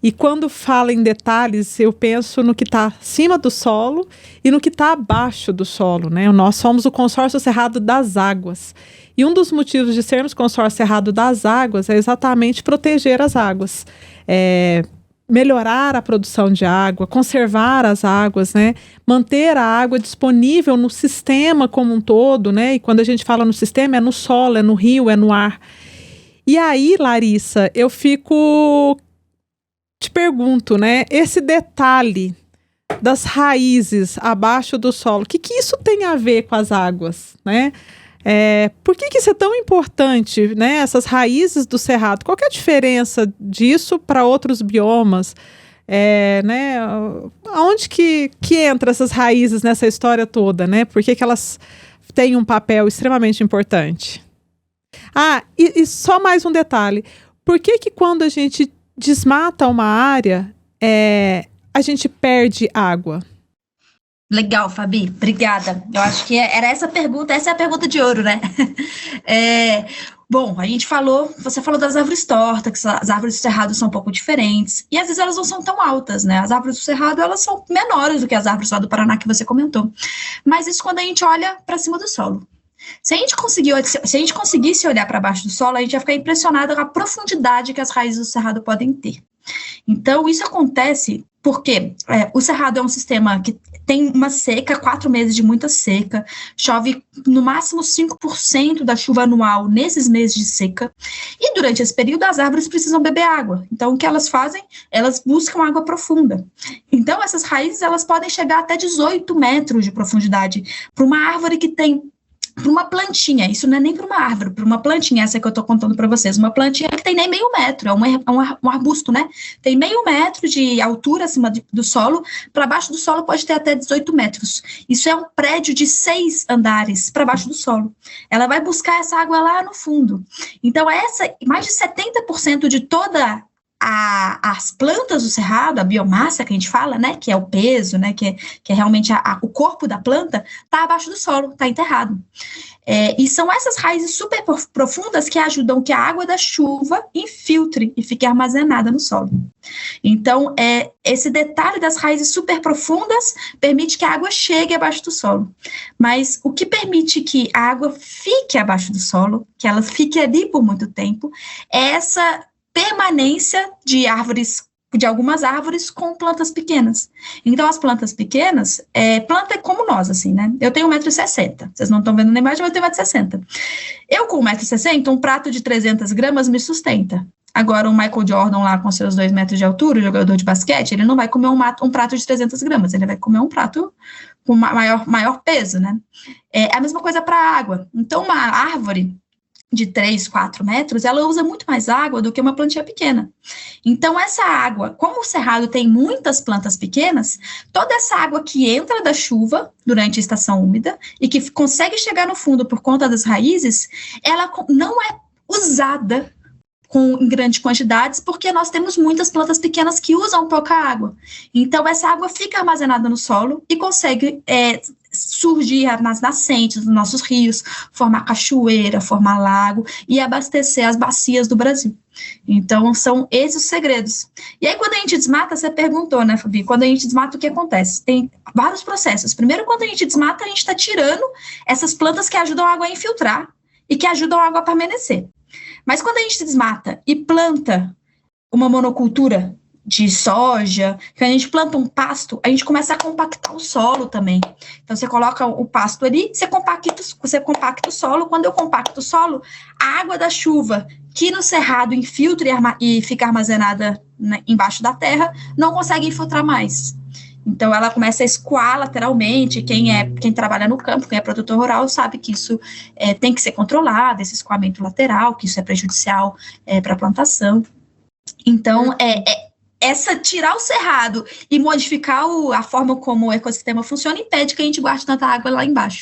E quando falo em detalhes, eu penso no que está acima do solo e no que está abaixo do solo, né? Nós somos o Consórcio Cerrado das Águas. E um dos motivos de sermos Consórcio Cerrado das Águas é exatamente proteger as águas. Melhorar a produção de água, conservar as águas, né? Manter a água disponível no sistema como um todo, né? E quando a gente fala no sistema, é no solo, é no rio, é no ar. E aí, Larissa, eu te pergunto, né? Esse detalhe das raízes abaixo do solo, o que isso tem a ver com as águas, né? Por que isso é tão importante, né? Essas raízes do cerrado, qual que é a diferença disso para outros biomas? Né? Aonde que entra essas raízes nessa história toda, né? Por que elas têm um papel extremamente importante? E só mais um detalhe. Por que quando a gente desmata uma área, a gente perde água? Legal, Fabi, obrigada. Eu acho que era essa é a pergunta de ouro, né? Bom, você falou das árvores tortas, que as árvores do cerrado são um pouco diferentes, e às vezes elas não são tão altas, né? As árvores do cerrado, elas são menores do que as árvores lá do Paraná que você comentou. Mas isso quando a gente olha para cima do solo. Se a gente conseguisse olhar para baixo do solo, a gente ia ficar impressionado com a profundidade que as raízes do cerrado podem ter. Então, isso acontece porque o cerrado é um sistema que tem uma seca, 4 meses de muita seca, chove no máximo 5% da chuva anual nesses meses de seca, e durante esse período as árvores precisam beber água. Então, o que elas fazem? Elas buscam água profunda. Então, essas raízes elas podem chegar até 18 metros de profundidade. Para uma árvore que tem para uma plantinha, isso não é nem para uma árvore, para uma plantinha, essa que eu estou contando para vocês, uma plantinha que tem nem meio metro, é um arbusto, né? Tem meio metro de altura acima do solo, para baixo do solo pode ter até 18 metros. Isso é um prédio de 6 andares para baixo do solo. Ela vai buscar essa água lá no fundo. Então, mais de 70% de toda as plantas do cerrado, a biomassa que a gente fala, né, que é o peso, né, que é realmente o corpo da planta, está abaixo do solo, está enterrado. E são essas raízes super profundas que ajudam que a água da chuva infiltre e fique armazenada no solo. Então, esse detalhe das raízes super profundas permite que a água chegue abaixo do solo. Mas o que permite que a água fique abaixo do solo, que ela fique ali por muito tempo, é essa permanência de algumas árvores com plantas pequenas. Então, as plantas pequenas, planta é como nós, assim, né? Eu tenho 1,60 m, vocês não estão vendo na imagem, mas eu tenho 1,60 m. Eu, com 1,60 m, um prato de 300 gramas me sustenta. Agora, o Michael Jordan lá, com seus 2 metros de altura, o jogador de basquete, ele não vai comer um prato de 300 gramas, ele vai comer um prato com maior peso, né? É a mesma coisa para a água. Então, uma árvore de 3, 4 metros, ela usa muito mais água do que uma plantinha pequena. Então, essa água, como o cerrado tem muitas plantas pequenas, toda essa água que entra da chuva durante a estação úmida e que consegue chegar no fundo por conta das raízes, ela não é usada em grandes quantidades, porque nós temos muitas plantas pequenas que usam pouca água. Então, essa água fica armazenada no solo e consegue surgir nas nascentes dos nossos rios, formar cachoeira, formar lago e abastecer as bacias do Brasil. Então, são esses os segredos. E aí, quando a gente desmata, você perguntou, né, Fabi? Quando a gente desmata, o que acontece? Tem vários processos. Primeiro, quando a gente desmata, a gente está tirando essas plantas que ajudam a água a infiltrar e que ajudam a água a permanecer. Mas quando a gente desmata e planta uma monocultura de soja, que a gente planta um pasto, a gente começa a compactar o solo também. Então, você coloca o pasto ali, você compacta o solo. Quando eu compacto o solo, a água da chuva, que no cerrado infiltra e fica armazenada embaixo da terra, não consegue infiltrar mais. Então, ela começa a escoar lateralmente. Quem trabalha no campo, quem é produtor rural, sabe que isso tem que ser controlado, esse escoamento lateral, que isso é prejudicial para a plantação. Então, tirar o cerrado e modificar a forma como o ecossistema funciona impede que a gente guarde tanta água lá embaixo.